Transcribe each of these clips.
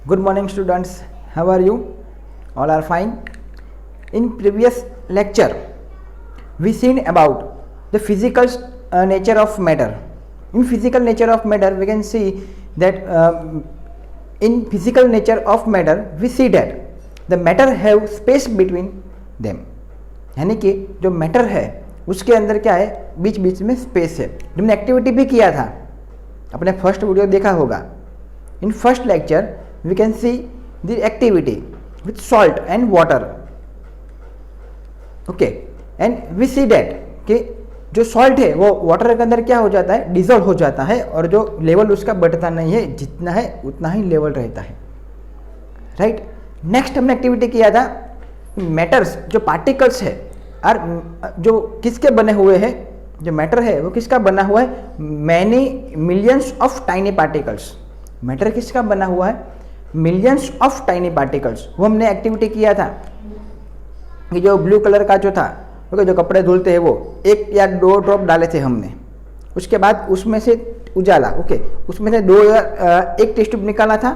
Good morning students, how are you? All are fine. In previous lecture we seen about the physical nature of matter. In physical nature of matter we can see that in physical nature of matter we see that the matter have space between them. यानी कि जो matter है उसके अंदर क्या है, बीच बीच में space है. हमने एक्टिविटी भी किया था, अपने फर्स्ट वीडियो देखा होगा. In first lecture we can see the activity with salt and water. Okay, and we see that कि जो सॉल्ट है वो वाटर के अंदर क्या हो जाता है, डिजोल्व हो जाता है और जो लेवल उसका बढ़ता नहीं है, जितना है उतना ही लेवल रहता है. राइट. नेक्स्ट हमने एक्टिविटी किया था मैटर्स, जो पार्टिकल्स है और जो किसके बने हुए हैं, जो मैटर है वो किसका बना हुआ है, many millions of tiny particles. Matter किसका बना हुआ है, मिलियंस ऑफ टाइनी पार्टिकल्स. वो हमने एक्टिविटी किया था कि जो ब्लू कलर का जो था, ओके, जो कपड़े धुलते हैं वो 1 या 2 ड्रॉप डाले थे हमने. उसके बाद उसमें से उजाला, ओके, उसमें से 2 या 1 टेस्ट ट्यूब निकाला था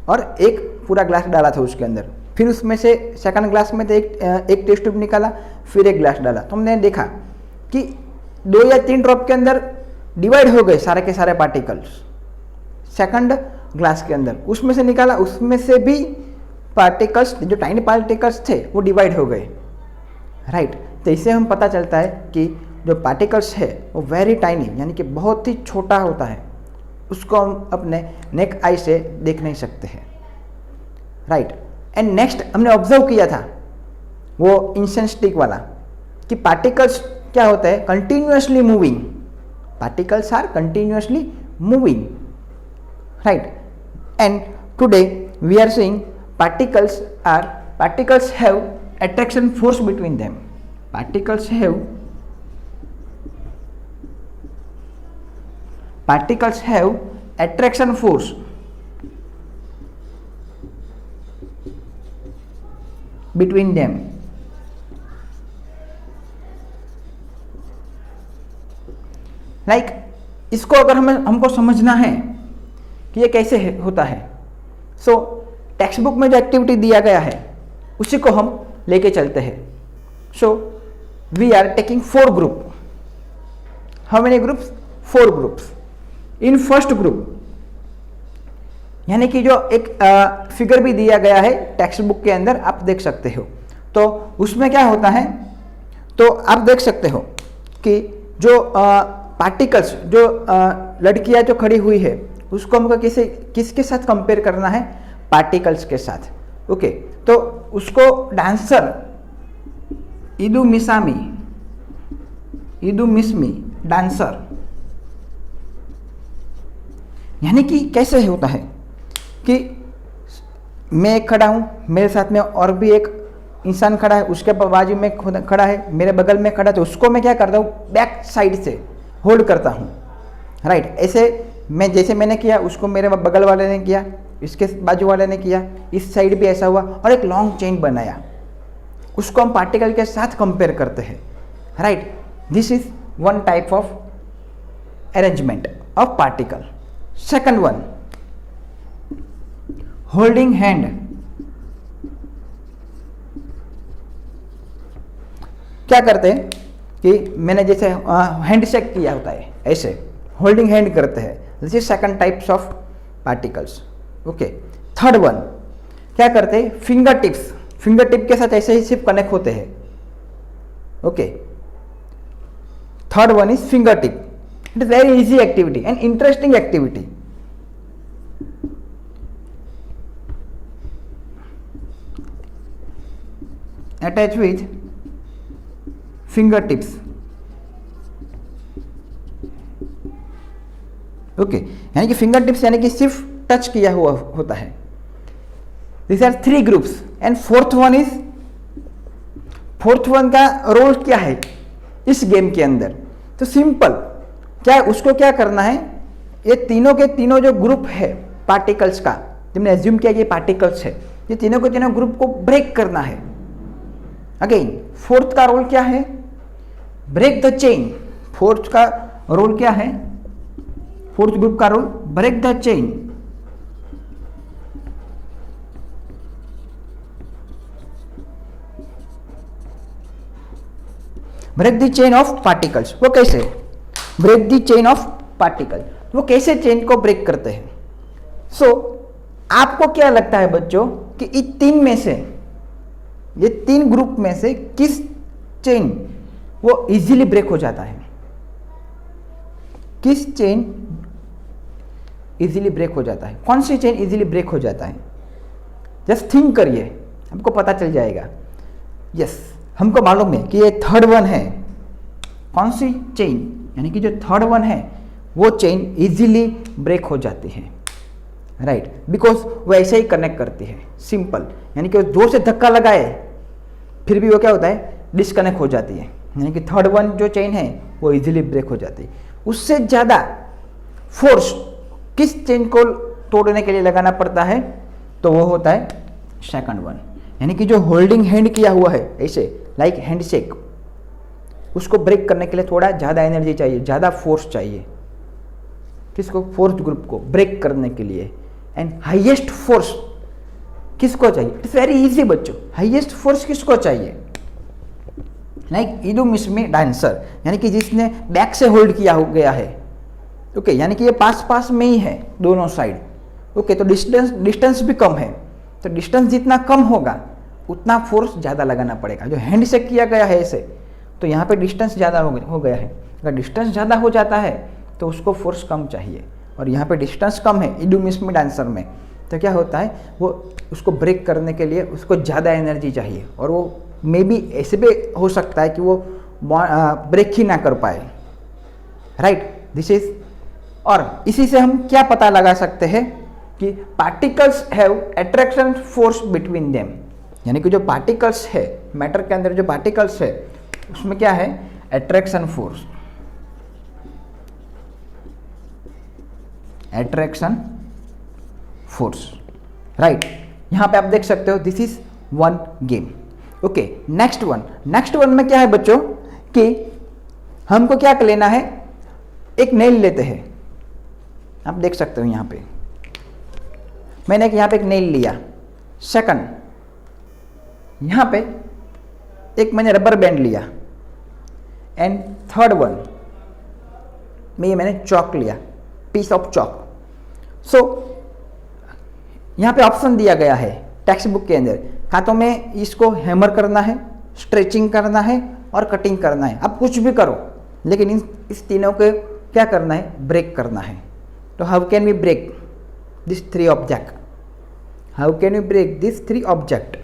और 1 पूरा ग्लास डाला था उसके अंदर. फिर उसमें से सेकंड ग्लास में से एक टेस्ट ट्यूब निकाला, फिर 1 ग्लास डाला. तो हमने देखा कि 2 या 3 ड्रॉप के अंदर डिवाइड हो गए सारे के सारे पार्टिकल्स. सेकंड ग्लास के अंदर उसमें से निकाला, उसमें से भी पार्टिकल्स, जो टाइनी पार्टिकल्स थे वो डिवाइड हो गए. राइट. तो इससे हम पता चलता है कि जो पार्टिकल्स है वो वेरी टाइनी, यानी कि बहुत ही छोटा होता है, उसको हम अपने नेक आई से देख नहीं सकते हैं. राइट. एंड नेक्स्ट हमने ऑब्जर्व किया था वो इंसेंस स्टिक वाला कि पार्टिकल्स क्या होता है, continuously moving. Particles are continuously moving. Right. And today we are seeing particles have attraction force between them. Particles have attraction force between them. Like इसको अगर हमको समझना है कि ये कैसे होता है, सो टेक्स्ट बुक में जो एक्टिविटी दिया गया है उसी को हम लेके चलते हैं. So we are taking 4 group. How many groups? 4 groups. In first group, यानी कि जो एक फिगर भी दिया गया है टेक्स्ट बुक के अंदर, आप देख सकते हो. तो उसमें क्या होता है, तो आप देख सकते हो कि जो पार्टिकल्स, जो लड़कियां जो खड़ी हुई है उसको हमको किसके साथ कंपेयर करना है, पार्टिकल्स के साथ. ओके. तो उसको डांसर इदु मिस्मी डांसर, यानी कि कैसे होता है कि मैं खड़ा हूं, मेरे साथ में और भी एक इंसान खड़ा है, उसके बाजू में खड़ा है, मेरे बगल में खड़ा है, तो उसको मैं क्या करता हूं, बैक साइड से होल्ड करता हूं. राइट. ऐसे मैं जैसे मैंने किया उसको मेरे बगल वाले ने किया, इसके बाजू वाले ने किया, इस साइड भी ऐसा हुआ और एक लॉन्ग चेन बनाया. उसको हम पार्टिकल के साथ कंपेयर करते हैं. Right. This is one type of arrangement of particle. Second one, holding hand. क्या करते हैं कि मैंने जैसे हैंड शेक किया होता है, ऐसे होल्डिंग हैंड करते हैं. This is second types of particles. Okay. Third one, क्या करते हैं, फिंगर टिप्स. फिंगर टिप के साथ ऐसे ही सिर्फ कनेक्ट होते हैं. Okay. Third one is finger tip. It is very easy activity and interesting activity. Attach with finger tips. Okay. यानी कि फिंगर टिप्स यानी कि सिर्फ टच किया हुआ होता है. This are 3 groups. And fourth one का रोल क्या है इस गेम के अंदर, तो सिंपल क्या, उसको क्या करना है, ये तीनों के तीनों जो ग्रुप है पार्टिकल्स का, जिन्हें एज्यूम किया कि पार्टिकल्स है, ये तीनों के तीनों ग्रुप को ब्रेक करना है. अगेन फोर्थ का रोल क्या है, ब्रेक द चेन. फोर्थ का रोल क्या है, फोर्थ ग्रुप का role break the chain. Break the chain of particles. वो कैसे? Break the chain of particle, वो कैसे चेन को ब्रेक करते हैं? सो आपको क्या लगता है बच्चों कि इन तीन में से, ये तीन ग्रुप में से किस चेन वो इजीली ब्रेक हो जाता है? किस चेन इजीली ब्रेक हो जाता है? कौन सी चेन इजीली ब्रेक हो जाता है? जस्ट थिंक करिए, हमको पता चल जाएगा। यस, हमको मालूम है कि ये थर्ड वन है। कौन सी चेन? यानी कि जो थर्ड वन है वो चेन इजीली ब्रेक हो जाती है, राइट, बिकॉज वो ऐसे ही कनेक्ट करती है, सिंपल। यानी कि वो जोर से धक्का लगाए फिर भी वो क्या होता है, डिस्कनेक्ट हो जाती है। यानी कि थर्ड वन जो चेन है वो इजीली ब्रेक हो जाती है। उससे ज़्यादा फोर्स किस चेन को तोड़ने के लिए लगाना पड़ता है? तो वो होता है सेकंड वन। यानी कि जो होल्डिंग हैंड किया हुआ है ऐसे लाइक हैंडशेक, उसको ब्रेक करने के लिए थोड़ा ज़्यादा एनर्जी चाहिए, ज़्यादा फोर्स चाहिए। किसको? फोर्थ ग्रुप को ब्रेक करने के लिए। एंड हाईएस्ट फोर्स किसको चाहिए? इट्स वेरी इजी बच्चों, हाईएस्ट फोर्स किसको चाहिए? लाइक इडुमिश्मी डांसर, यानी कि जिसने बैक से होल्ड किया हो गया है। ओके, यानी कि ये पास पास में ही है दोनों साइड। ओके, तो डिस्टेंस भी कम है, तो डिस्टेंस जितना कम होगा उतना फोर्स ज़्यादा लगाना पड़ेगा। जो हैंड से किया गया है ऐसे, तो यहाँ पे डिस्टेंस ज़्यादा हो गया है। अगर डिस्टेंस ज़्यादा हो जाता है तो उसको फोर्स कम चाहिए, और यहाँ पे डिस्टेंस कम है इडुमिश्मी डांसर में, तो क्या होता है, वो उसको ब्रेक करने के लिए उसको ज़्यादा एनर्जी चाहिए। और वो मे बी ऐसे भी हो सकता है कि वो ब्रेक ही ना कर पाए, राइट, दिस इज। और इसी से हम क्या पता लगा सकते हैं कि particles have attraction force between them. यानी कि जो पार्टिकल्स है, मैटर के अंदर जो पार्टिकल्स है उसमें क्या है, attraction force, attraction force, right. यहां पे आप देख सकते हो this is one game. Okay, next one में क्या है बच्चों कि हमको क्या लेना है, एक नेल लेते हैं। आप देख सकते हो यहां पे मैंने यहां पे एक नेल लिया। सेकंड, यहां पे एक मैंने रबर बैंड लिया। एंड थर्ड वन में मैंने चॉक लिया, पीस ऑफ चॉक। सो यहां पे ऑप्शन दिया गया है टेक्स्ट बुक के अंदर, का तो मैं इसको हैमर करना है, स्ट्रेचिंग करना है और कटिंग करना है। आप कुछ भी करो, लेकिन इस तीनों के क्या करना है, ब्रेक करना है। तो how can we break this three object? How can we break this three object,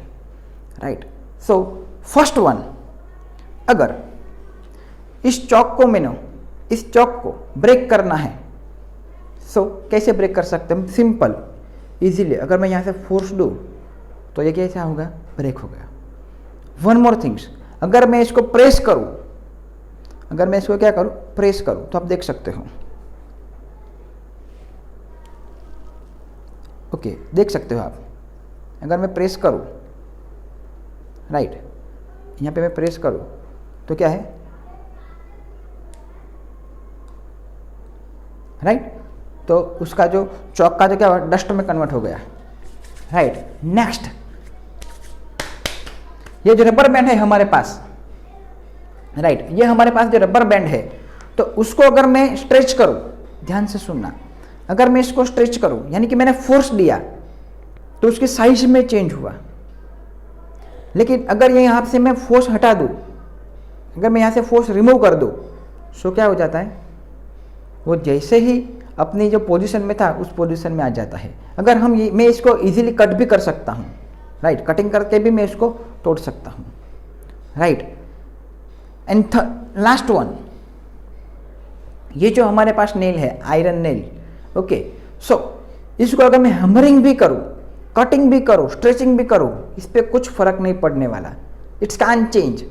right. So first one, अगर इस चॉक को ब्रेक करना है, सो कैसे ब्रेक कर सकते हैं? Simple, easily. अगर मैं यहाँ से फोर्स दूँ तो ये कैसा होगा, ब्रेक हो गया। वन मोर थिंग्स, अगर मैं इसको प्रेस करूँ, अगर मैं इसको क्या करूँ, प्रेस करूँ, तो आप देख सकते हो। ओके, देख सकते हो आप। अगर मैं प्रेस करूँ, राइट, यहाँ पे मैं प्रेस करूँ तो क्या है, राइट, तो उसका जो चॉक का जो क्या हुआ, डस्ट में कन्वर्ट हो गया, राइट। नेक्स्ट, ये जो रबर बैंड है हमारे पास, राइट, ये हमारे पास जो रबर बैंड है, तो उसको अगर मैं स्ट्रेच करूं, ध्यान से सुनना, अगर मैं इसको स्ट्रेच करूं, यानी कि मैंने फोर्स दिया तो उसके साइज में चेंज हुआ। लेकिन अगर ये यहां से मैं फोर्स हटा दूं, अगर मैं यहां से फोर्स रिमूव कर दूं, सो क्या हो जाता है, वो जैसे ही अपनी जो पोजीशन में था उस पोजीशन में आ जाता है। अगर मैं इसको इजीली कट भी कर सकता हूँ, राइट, कटिंग करके भी मैं इसको तोड़ सकता हूँ, राइट। एंड लास्ट वन, ये जो हमारे पास नेल है, आयरन नेल, ओके, सो इसको अगर मैं हैमरिंग भी करूँ, कटिंग भी करूँ, स्ट्रेचिंग भी करूँ, इस पर कुछ फर्क नहीं पड़ने वाला। It's can change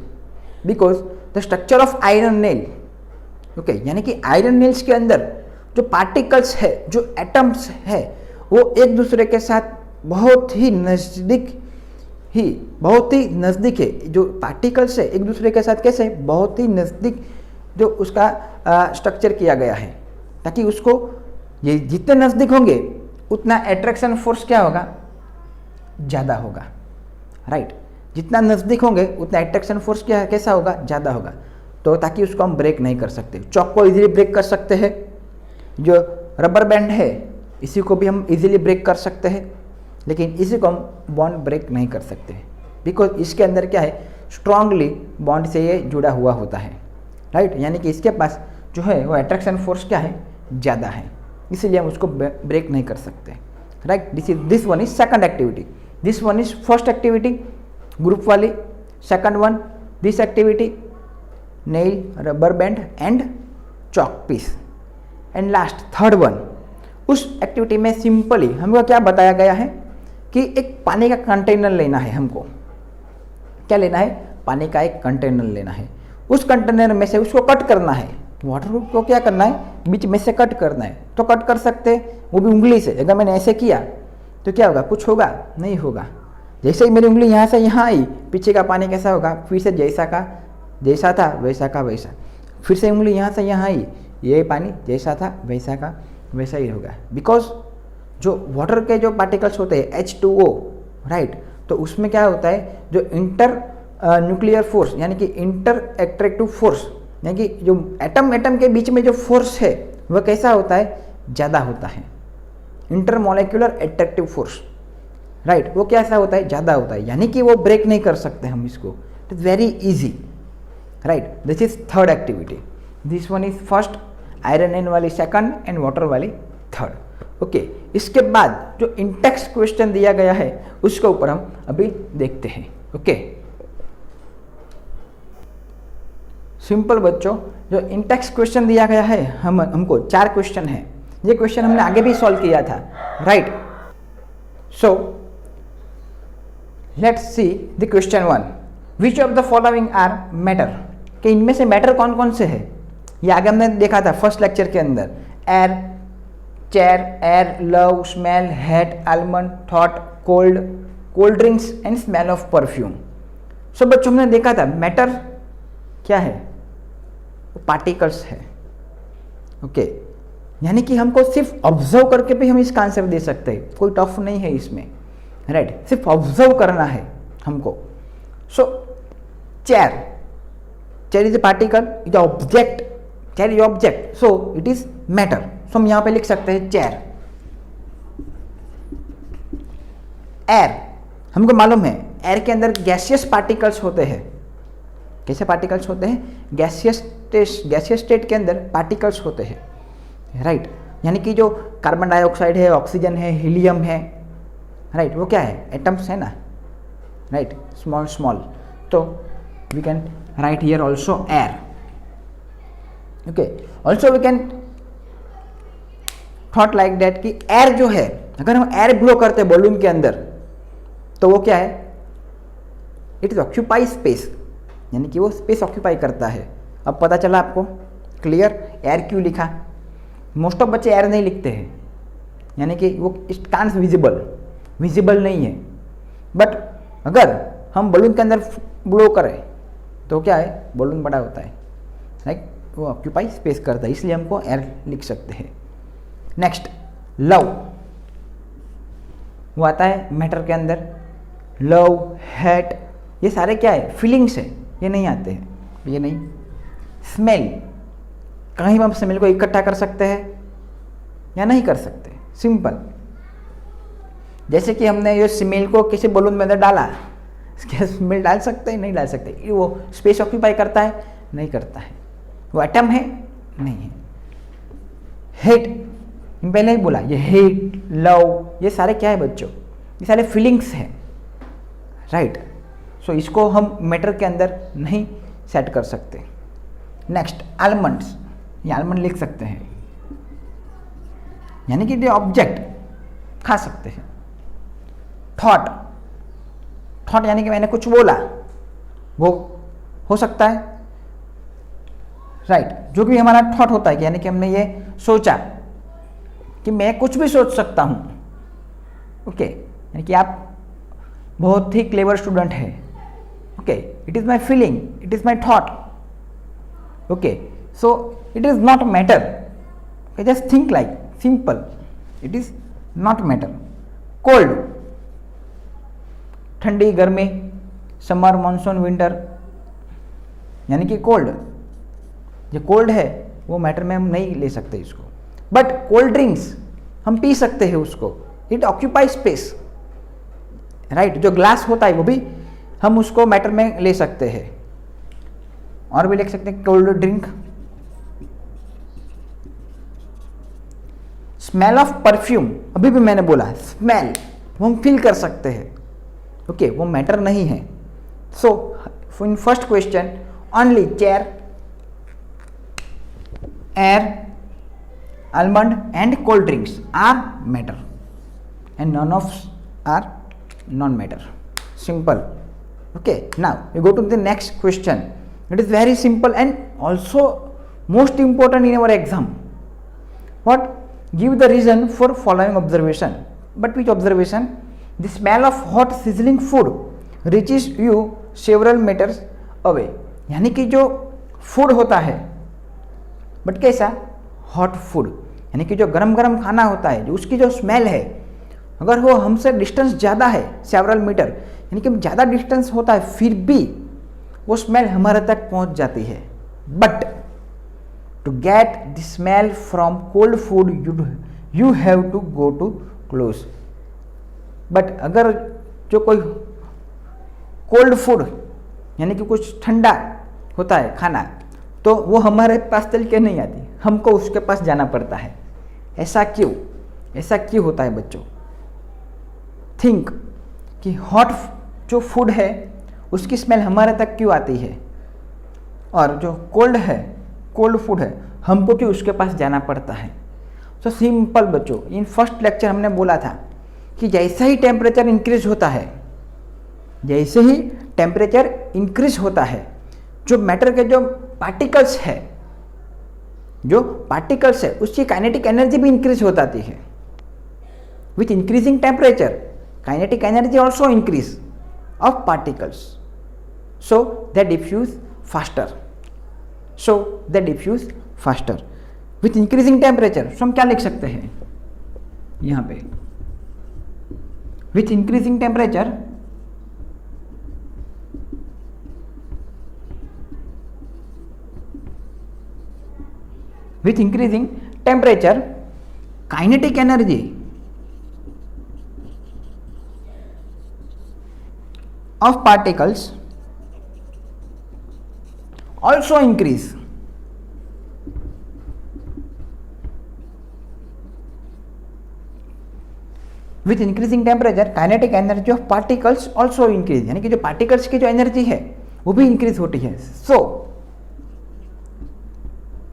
because the structure of iron nail, okay, यानी कि आयरन नेल्स के अंदर जो पार्टिकल्स है, जो एटम्स है, वो एक दूसरे के साथ बहुत ही नज़दीक है। जो पार्टिकल्स है एक दूसरे के साथ कैसे, बहुत ही नज़दीक जो उसका स्ट्रक्चर किया गया है, ताकि उसको ये जितने नज़दीक होंगे उतना अट्रैक्शन फोर्स क्या होगा, ज़्यादा होगा, राइट। जितना नज़दीक होंगे उतना अट्रैक्शन फोर्स क्या कैसा होगा, ज़्यादा होगा। तो ताकि उसको हम ब्रेक नहीं कर सकते। चॉक को इजीली ब्रेक कर सकते हैं, जो रबर बैंड है इसी को भी हम इजीली ब्रेक कर सकते हैं, लेकिन इसी को हम बॉन्ड ब्रेक नहीं कर सकते बिकॉज इसके अंदर क्या है, स्ट्रांगली बॉन्ड से ये जुड़ा हुआ होता है, राइट। यानी कि इसके पास जो है वो अट्रैक्शन फोर्स क्या है, ज़्यादा है, इसीलिए हम उसको ब्रेक नहीं कर सकते, right. This one is second activity, this one is first activity group वाली, second one this activity nail, rubber band and chalk piece, and last third one. उस एक्टिविटी में सिंपली हमको क्या बताया गया है कि एक पानी का कंटेनर लेना है, हमको क्या लेना है, पानी का एक कंटेनर लेना है। उस कंटेनर में से उसको कट करना है, वाटर को क्या करना है, बीच में से कट करना है। तो कट कर सकते वो भी उंगली से। अगर मैंने ऐसे किया तो क्या होगा, कुछ होगा नहीं होगा। जैसे ही मेरी उंगली यहाँ से यहाँ आई, पीछे का पानी कैसा होगा, फिर से जैसा था वैसा का वैसा। फिर से उंगली यहाँ से यहाँ आई, ये पानी जैसा था वैसा का वैसा ही होगा। बिकॉज जो वाटर के जो पार्टिकल्स होते हैं H2O, राइट, तो उसमें क्या होता है, जो इंटर न्यूक्लियर फोर्स यानी कि इंटर एट्रैक्टिव फोर्स, यानी कि जो एटम के बीच में जो फोर्स है वह कैसा होता है, ज़्यादा होता है। Inter molecular attractive force, right, वो कैसा होता है, ज़्यादा होता है। यानी कि वो ब्रेक नहीं कर सकते हम इसको, it is very easy, right. This is third activity, this one is first, iron एन वाली सेकंड एंड वाटर वाली थर्ड। ओके, इसके बाद जो इंटेक्स्ट क्वेश्चन दिया गया है उसके ऊपर हम अभी देखते हैं। ओके, सिंपल बच्चों, जो इंटेक्स्ट क्वेश्चन दिया गया है हमको 4 क्वेश्चन है। ये क्वेश्चन हमने आगे भी सॉल्व किया था, right. So let's see the question 1, which of the following are matter, कि इनमें से मैटर कौन कौन से है। ये आगे हमने देखा था फर्स्ट लेक्चर के अंदर, air, chair, air, love, smell, hate, almond, thought, cold, cold drinks and smell of perfume. So बच्चों हमने देखा था मैटर क्या है, पार्टिकल्स है। ओके, यानी कि हमको सिर्फ ऑब्जर्व करके भी हम इसका आंसर दे सकते हैं, कोई टफ नहीं है इसमें, राइट, सिर्फ ऑब्जर्व करना है हमको। So chair is a particle, is object, chair is object, so it is matter. So हम यहां पे लिख सकते हैं चेयर। एयर, हमको मालूम है एयर के अंदर गैसियस पार्टिकल्स होते हैं। कैसे पार्टिकल्स होते हैं, गैसियस स्टेट के अंदर पार्टिकल्स होते हैं, राइट। यानी कि जो कार्बन डाइऑक्साइड है, ऑक्सीजन है, हीलियम है, राइट, वो क्या है, एटम्स है ना, राइट, स्मॉल। तो we can write here also air. Okay, also we can thought like that कि एयर जो है, अगर हम एयर ब्लो करते हैं बलून के अंदर तो वो क्या है, इट इज ऑक्यूपाई स्पेस, यानी कि वो स्पेस ऑक्यूपाई करता है। अब पता चला आपको, क्लियर। एयर क्यों लिखा, मोस्ट ऑफ बच्चे एयर नहीं लिखते हैं, यानी कि वो इट कांट विजिबल नहीं है। बट अगर हम बलून के अंदर ब्लो करें तो क्या है, बलून बड़ा होता है, राइट, वो ऑक्यूपाई स्पेस करता है, इसलिए हमको एयर लिख सकते हैं। नेक्स्ट, लव, वो आता है मैटर के अंदर। लव, हेट, ये सारे क्या है, फीलिंग्स है, ये नहीं आते हैं, ये नहीं। स्मेल, कहीं हम स्मेल को इकट्ठा कर सकते हैं या नहीं कर सकते, सिंपल। जैसे कि हमने ये स्मेल को किसी बलून में अंदर डाला, क्या स्मेल डाल सकते हैं, नहीं डाल सकते। वो स्पेस ऑक्यूपाई करता है, नहीं करता है। वो एटम है, नहीं है। हेट, पहले ही बोला, ये हेट, लव, ये सारे क्या है बच्चों, ये सारे फीलिंग्स हैं, राइट। सो इसको हम मैटर के अंदर नहीं सेट कर सकते। नेक्स्ट, आलमंड्स, ये आलमंड लिख सकते हैं, यानी कि ये ऑब्जेक्ट खा सकते हैं। थॉट, थॉट यानी कि मैंने कुछ बोला, वो हो सकता है, राइट। जो भी हमारा थॉट होता है, यानी कि हमने ये सोचा कि मैं कुछ भी सोच सकता हूं। ओके, यानी कि आप बहुत ही क्लेवर स्टूडेंट है। Okay, it is my feeling, it is my thought. Okay, so it is not matter, just think like simple, it is not matter. Cold, ठंडी, गर्मी, समर, मानसून, विंटर, यानी कि कोल्ड, जो कोल्ड है वो matter में हम नहीं ले सकते इसको, बट कोल्ड ड्रिंक्स हम पी सकते हैं उसको, इट ऑक्यूपाई स्पेस, राइट। जो ग्लास होता है वो भी हम उसको मैटर में ले सकते हैं। और भी लिख सकते हैं cold drink. Smell of perfume, अभी भी मैंने बोला स्मेल, वो हम फील कर सकते हैं, ओके, वो मैटर नहीं है। So in first question only chair, air, almond and cold drinks are matter and none of are non-matter. Simple. Okay, now we go to the next question. It is very simple and also most important in our exam. What? Give the reason for following observation. But which observation? The smell of hot sizzling food reaches you several meters away. यानी कि जो food होता है, but कैसा? Hot food, यानी कि जो गरम गरम खाना होता है, जो उसकी जो स्मेल है, अगर वो हमसे डिस्टेंस ज़्यादा है सेवरल मीटर, यानी कि ज़्यादा डिस्टेंस होता है, फिर भी वो स्मेल हमारे तक पहुंच जाती है। But to get the smell from cold food you have to go to close. But अगर जो कोई कोल्ड फूड यानी कि कुछ ठंडा होता है खाना, तो वो हमारे पास चल के नहीं आती, हमको उसके पास जाना पड़ता है। ऐसा क्यों? ऐसा क्यों होता है बच्चों? थिंक कि हॉट जो फूड है उसकी स्मेल हमारे तक क्यों आती है, और जो कोल्ड है, कोल्ड फूड है, हमको क्यों उसके पास जाना पड़ता है? तो सिंपल बच्चों, इन फर्स्ट लेक्चर हमने बोला था कि जैसे ही टेम्परेचर इंक्रीज होता है, जैसे ही टेम्परेचर इंक्रीज होता है, जो मैटर के जो पार्टिकल्स है, जो पार्टिकल्स है उसकी काइनेटिक एनर्जी भी इंक्रीज हो जाती है। With increasing temperature kinetic energy also increase of particles, so they diffuse faster, so they diffuse faster with increasing temperature. So हम क्या लिख सकते हैं यहाँ पे? With increasing temperature with increasing temperature kinetic energy of particles also increase, with increasing temperature kinetic energy of particles also increase, यानी कि जो particles की जो एनर्जी है वो भी इंक्रीज होती है। सो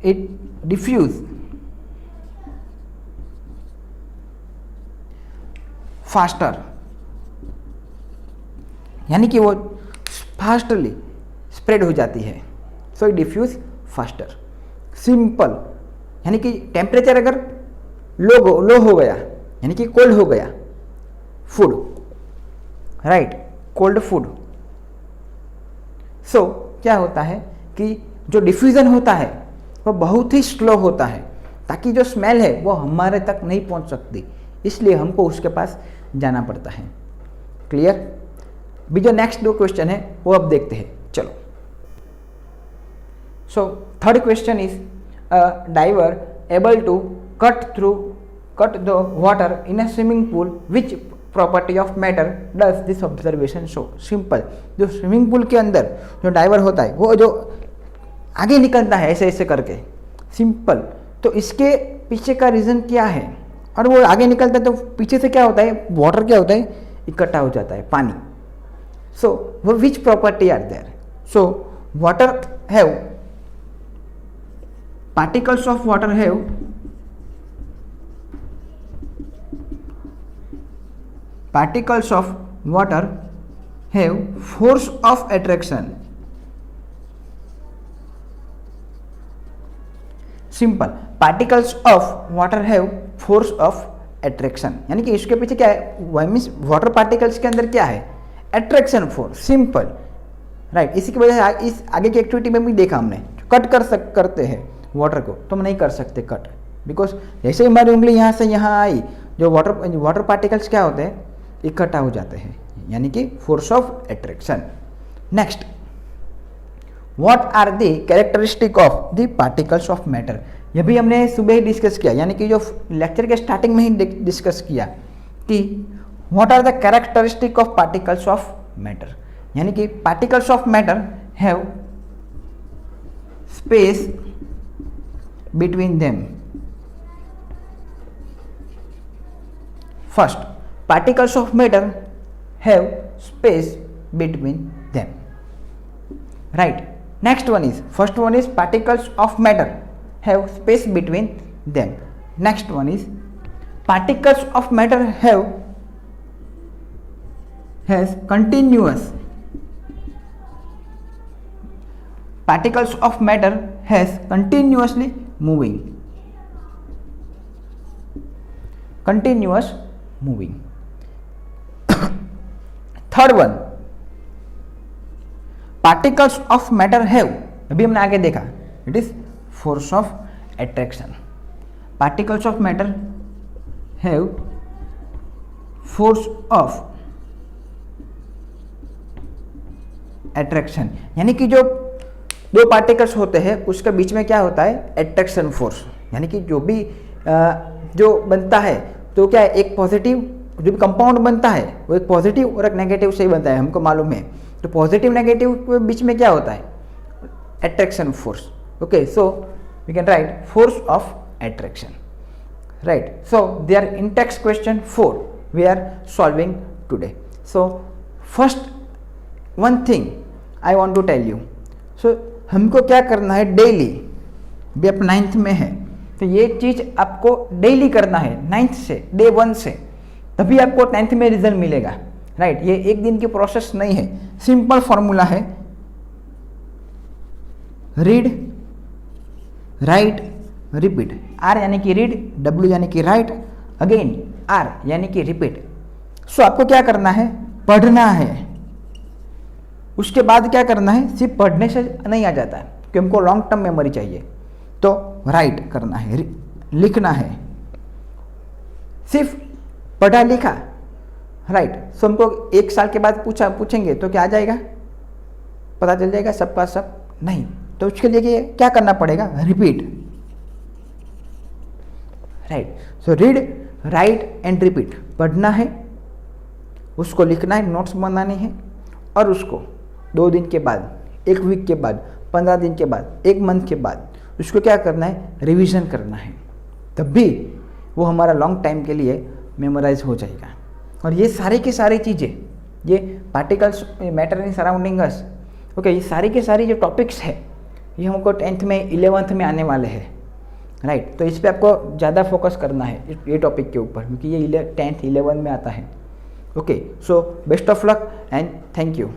it diffuse faster, यानी कि वो फास्टली स्प्रेड हो जाती है। So it diffuse faster. Simple, यानी कि टेम्परेचर अगर लो हो गया, यानी कि कोल्ड हो गया फूड, राइट, कोल्ड फूड, सो क्या होता है कि जो डिफ्यूजन होता है वो बहुत ही स्लो होता है, ताकि जो स्मेल है वो हमारे तक नहीं पहुंच सकती, इसलिए हमको उसके पास जाना पड़ता है। क्लियर? भी जो नेक्स्ट दो क्वेश्चन है वो अब देखते हैं, चलो। So third question is diver able to cut the water in a swimming pool, which property of matter does this observation show? Simple, जो स्विमिंग पूल के अंदर जो डाइवर होता है वो जो आगे निकलता है ऐसे ऐसे करके, सिंपल, तो इसके पीछे का रीज़न क्या है? और वो आगे निकलता है तो पीछे से क्या होता है? वाटर क्या होता है? इकट्ठा हो जाता है, पानी। सो वो which property are there? So water have, particles of water have particles of water have force of attraction. Simple, particles of water have force of attraction, यानी कि इसके पीछे क्या है? वही मीन्स वाटर पार्टिकल्स के अंदर क्या है? Attraction force. Simple, right. इसी की वजह से इस आगे की एक्टिविटी में भी देखा हमने, कट करते हैं वाटर को, तो हम नहीं कर सकते कट, बिकॉज जैसे ही हमारी उंगली यहाँ से यहाँ आई, जो वाटर पार्टिकल्स क्या होते हैं? इकट्ठा हो जाते हैं, यानी कि force of attraction. Next, what are the characteristic of the particles of matter, यह भी हमने सुबह ही डिस्कस किया, यानी कि जो लेक्चर के स्टार्टिंग में ही डिस्कस किया कि what are the characteristic of particles of matter, यानी कि particles of matter have space between them. First, particles of matter have space between them, right? Next one is, first one is particles of matter have space between them. Next one is particles of matter has continuous, particles of matter has continuously moving, continuous moving. Third one, particles of matter have, अभी हमने आगे देखा, it is force of attraction. Particles of matter have force of attraction, यानी कि जो दो particles होते हैं उसके बीच में क्या होता है, अट्रैक्शन फोर्स, यानी कि जो भी जो बनता है तो क्या है, एक पॉजिटिव जो भी कंपाउंड बनता है वो एक पॉजिटिव और एक नेगेटिव से ही बनता है, हमको मालूम है। तो पॉजिटिव नेगेटिव के बीच में क्या होता है, attraction force. Okay, so we can write force of attraction, right. So they are in text question 4 we are solving today. So first one thing I want to tell you, so हमको क्या करना है daily, भी आप 9th में है तो ये चीज़ आपको डेली करना है 9th से, डे 1 से, तभी आपको 10th में रिजल्ट मिलेगा, राइट। ये एक दिन की प्रोसेस नहीं है, सिंपल फॉर्मूला है, रीड, राइट, रिपीट। आर यानी कि रीड, डब्ल्यू यानी कि राइट, अगेन आर यानी कि रिपीट। सो आपको क्या करना है, पढ़ना है, उसके बाद क्या करना है, सिर्फ पढ़ने से नहीं आ जाता है क्योंकि हमको लॉन्ग टर्म मेमोरी चाहिए। तो राइट करना है, लिखना है, सिर्फ पढ़ा लिखा, राइट। सो हमको 1 साल के बाद पूछेंगे तो क्या आ जाएगा, पता चल जाएगा सबका सब, नहीं। तो उसके लिए क्या करना पड़ेगा, repeat, right. So read, right and repeat, पढ़ना है, उसको लिखना है, नोट्स बनाने हैं, और उसको 2 दिन के बाद, 1 वीक के बाद, 15 दिन के बाद, 1 मंथ के बाद उसको क्या करना है, रिवीजन करना है, तब भी वो हमारा लॉन्ग टाइम के लिए मेमोराइज हो जाएगा। और ये सारी की सारी चीज़ें, ये particles matter in surrounding us, okay, ये सारी की सारी जो टॉपिक्स है ये हमको 10th में 11th में आने वाले हैं, राइट। तो इस पर आपको ज़्यादा फोकस करना है ये टॉपिक के ऊपर, क्योंकि ये 10th 11 में आता है। Okay, so best of luck and thank you.